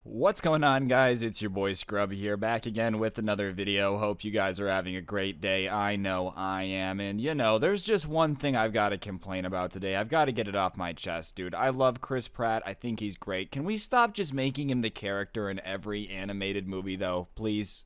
What's going on, guys? It's your boy Scrub here, back again with another video. Hope you guys are having a great day. I know I am, and there's just one thing I've got to complain about today. I've got to get it off my chest, dude. I love Chris Pratt. I think he's great. Can we stop just making him the character in every animated movie, though, please?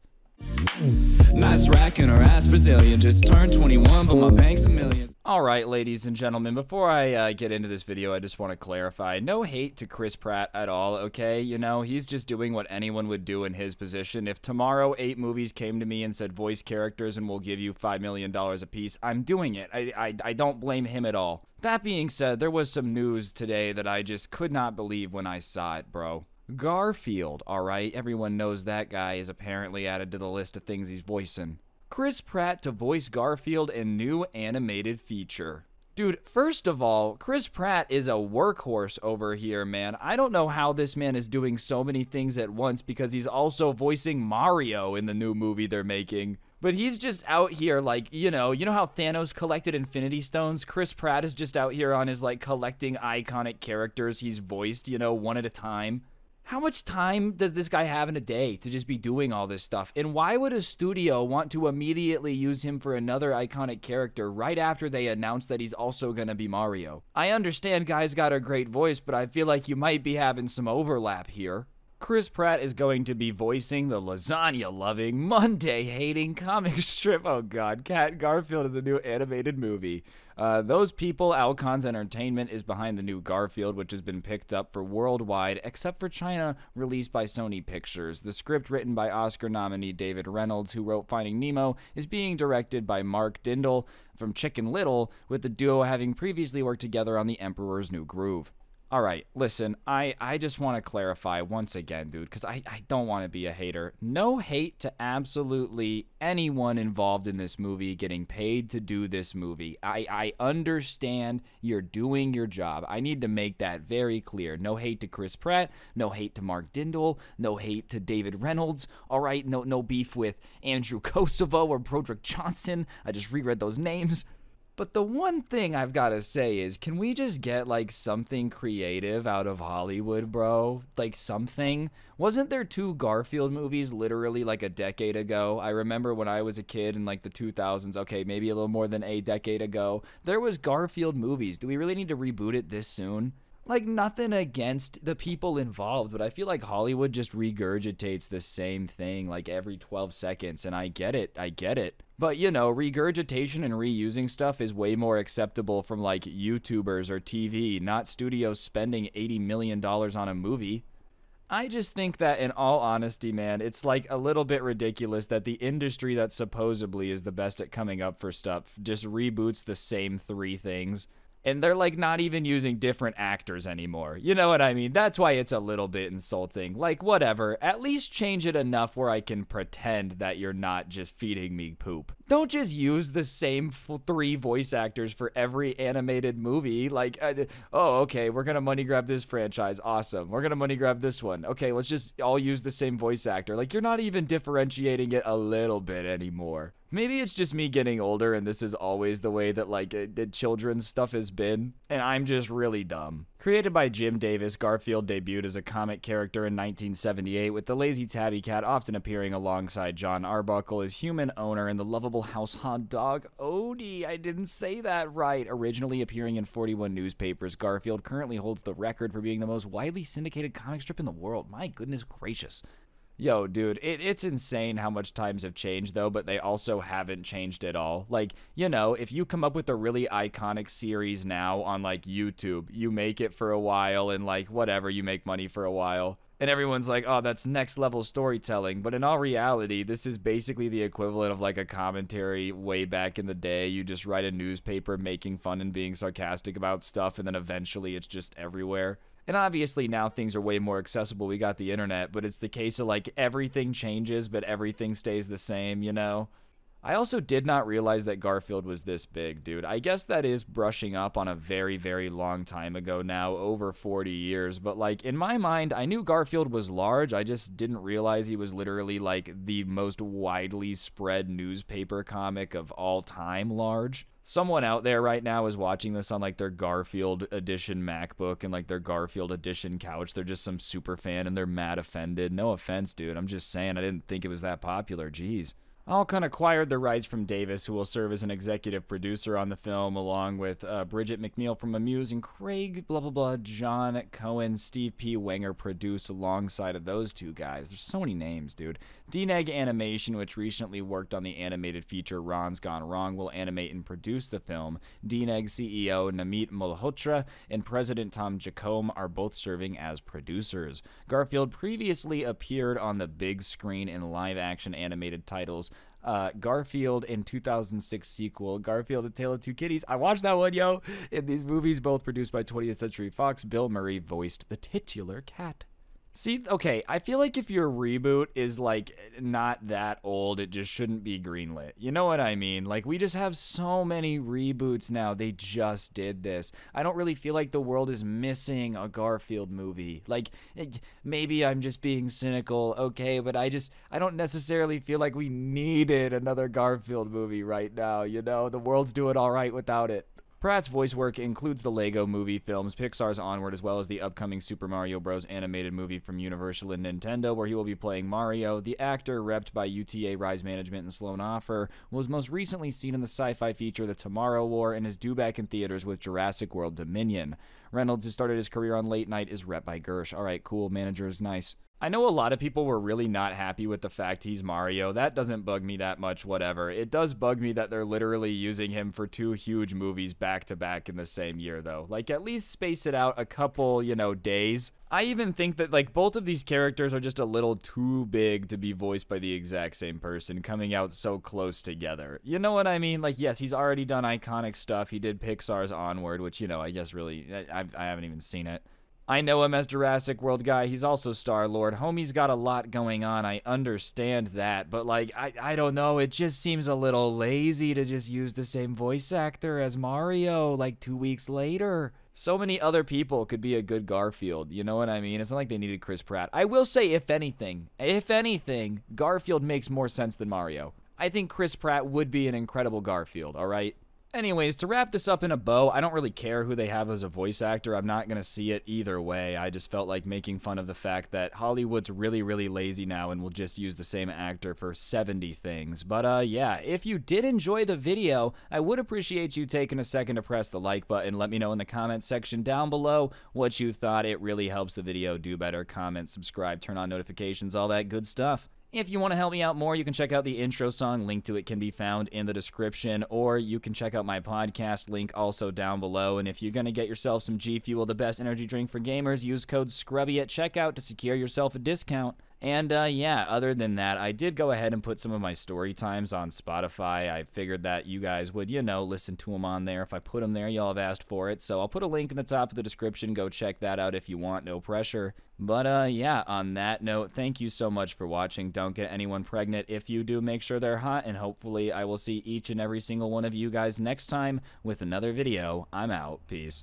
Nice racking her ass Brazilian, just turned 21, but my bank's a million. Alright, ladies and gentlemen, before I get into this video, I just want to clarify. No hate to Chris Pratt at all, okay? He's just doing what anyone would do in his position. If tomorrow 8 movies came to me and said voice characters and we'll give you $5 million a piece, I'm doing it. I don't blame him at all. That being said, there was some news today that I just could not believe when I saw it, bro. Garfield, alright? Everyone knows that guy is apparently added to the list of things he's voicing. Chris Pratt to voice Garfield in new animated feature. Dude, first of all, Chris Pratt is a workhorse over here, man. I don't know how this man is doing so many things at once because he's also voicing Mario in the new movie they're making. But he's just out here like, you know how Thanos collected Infinity Stones? Chris Pratt is just out here on his like collecting iconic characters he's voiced, one at a time. How much time does this guy have in a day to just be doing all this stuff? And why would a studio want to immediately use him for another iconic character right after they announce that he's also gonna be Mario? I understand guy's got a great voice, but I feel like you might be having some overlap here. Chris Pratt is going to be voicing the lasagna-loving, Monday-hating comic strip. Oh god, Cat Garfield in the new animated movie. Those people, Alcon's Entertainment, is behind the new Garfield, which has been picked up for worldwide, except for China, released by Sony Pictures. The script, written by Oscar nominee David Reynolds, who wrote Finding Nemo, is being directed by Mark Dindal from Chicken Little, with the duo having previously worked together on The Emperor's New Groove. Alright, listen, I just want to clarify once again, dude, because I don't want to be a hater. No hate to absolutely anyone involved in this movie getting paid to do this movie. I understand you're doing your job. I need to make that very clear. No hate to Chris Pratt, no hate to Mark Dindal, no hate to David Reynolds, alright? No beef with Andrew Kosovo or Broderick Johnson. I just reread those names. But the one thing I've got to say is, can we just get, like, something creative out of Hollywood, bro? Like, something? Wasn't there 2 Garfield movies literally, like, a decade ago? I remember when I was a kid in, like, the 2000s, okay, maybe a little more than a decade ago, there was Garfield movies. Do we really need to reboot it this soon? Like, nothing against the people involved, but I feel like Hollywood just regurgitates the same thing, like, every 12 seconds, and I get it. But, regurgitation and reusing stuff is way more acceptable from, like, YouTubers or TV, not studios spending $80 million on a movie. I just think that, in all honesty, man, it's, like, a little bit ridiculous that the industry that supposedly is the best at coming up for stuff just reboots the same 3 things. And they're, like, not even using different actors anymore. You know what I mean? That's why it's a little bit insulting. Like, whatever. At least change it enough where I can pretend that you're not just feeding me poop. Don't just use the same 3 voice actors for every animated movie. Like, oh, okay, we're gonna money grab this franchise. Awesome. We're gonna money grab this one. Okay, let's just all use the same voice actor. Like, you're not even differentiating it a little bit anymore. Maybe it's just me getting older and this is always the way that, like, the children's stuff has been, and I'm just really dumb. Created by Jim Davis, Garfield debuted as a comic character in 1978, with the lazy tabby cat often appearing alongside John Arbuckle, his human owner, and the lovable house dog, Odie. I didn't say that right. Originally appearing in 41 newspapers, Garfield currently holds the record for being the most widely syndicated comic strip in the world. My goodness gracious. Yo, dude, it's insane how much times have changed, though, but they also haven't changed at all. Like, if you come up with a really iconic series now on, like, YouTube, you make it for a while and, like, whatever, you make money for a while. And everyone's like, oh, that's next level storytelling. But in all reality, this is basically the equivalent of, like, a commentary way back in the day. You just write a newspaper making fun and being sarcastic about stuff, and then eventually it's just everywhere. And obviously now things are way more accessible. We got the internet, but it's the case of, like, everything changes, but everything stays the same, I also did not realize that Garfield was this big, dude. I guess that is brushing up on a very, very long time ago now, over 40 years. But, like, in my mind, I knew Garfield was large. I just didn't realize he was literally, like, the most widely spread newspaper comic of all time large. Someone out there right now is watching this on like their Garfield edition MacBook and like their Garfield edition couch. They're just some super fan and they're mad offended. No offense, dude. I'm just saying I didn't think it was that popular. Jeez. Alcon acquired the rights from Davis, who will serve as an executive producer on the film, along with Bridget McNeil from Amuse and Craig blah blah blah, John Cohen, Steve P. Wenger produce alongside of those two guys. There's so many names, dude. DNEG Animation, which recently worked on the animated feature Ron's Gone Wrong, will animate and produce the film. DNEG CEO Namit Malhotra and President Tom Jacome are both serving as producers. Garfield previously appeared on the big screen in live-action animated titles Garfield in 2006 sequel, Garfield: A Tale of Two Kitties. I watched that one, yo. In these movies, both produced by 20th Century Fox, Bill Murray voiced the titular cat. See, okay, I feel like if your reboot is, like, not that old, it just shouldn't be greenlit. You know what I mean? Like, we just have so many reboots now. They just did this. I don't really feel like the world is missing a Garfield movie. Like, maybe I'm just being cynical, okay, but I don't necessarily feel like we needed another Garfield movie right now, you know? The world's doing all right without it. Pratt's voice work includes the Lego Movie films, Pixar's Onward, as well as the upcoming Super Mario Bros. Animated movie from Universal and Nintendo, where he will be playing Mario. The actor, repped by UTA Rise Management and Sloan Offer, was most recently seen in the sci-fi feature The Tomorrow War and is due back in theaters with Jurassic World Dominion. Reynolds, who started his career on Late Night, is repped by Gersh. Alright, cool, manager is nice. I know a lot of people were really not happy with the fact he's Mario. That doesn't bug me that much, whatever. It does bug me that they're literally using him for two huge movies back to back in the same year, though. Like, at least space it out a couple, you know, days. I even think that, like, both of these characters are just a little too big to be voiced by the exact same person, coming out so close together. You know what I mean? Like, yes, he's already done iconic stuff. He did Pixar's Onward, which, you know, I guess really, I haven't even seen it. I know him as Jurassic World guy. He's also Star-Lord. Homie's got a lot going on. I understand that. But, like, I don't know. It just seems a little lazy to just use the same voice actor as Mario, like, 2 weeks later. So many other people could be a good Garfield. You know what I mean? It's not like they needed Chris Pratt. I will say, if anything, Garfield makes more sense than Mario. I think Chris Pratt would be an incredible Garfield, all right? Anyways, to wrap this up in a bow, I don't really care who they have as a voice actor. I'm not going to see it either way. I just felt like making fun of the fact that Hollywood's really, really lazy now and will just use the same actor for 70 things. But, yeah, if you did enjoy the video, I would appreciate you taking a second to press the like button. Let me know in the comments section down below what you thought. It really helps the video do better. Comment, subscribe, turn on notifications, all that good stuff. If you want to help me out more, you can check out the intro song. Link to it can be found in the description, or you can check out my podcast, link also down below. And if you're going to get yourself some G Fuel, the best energy drink for gamers, use code SCRUBBY at checkout to secure yourself a discount. And, yeah, other than that, I did go ahead and put some of my story times on Spotify. I figured that you guys would, you know, listen to them on there. If I put them there, y'all have asked for it. So I'll put a link in the top of the description. Go check that out if you want. No pressure. But, yeah, on that note, thank you so much for watching. Don't get anyone pregnant. If you do, make sure they're hot. And hopefully I will see each and every single one of you guys next time with another video. I'm out. Peace.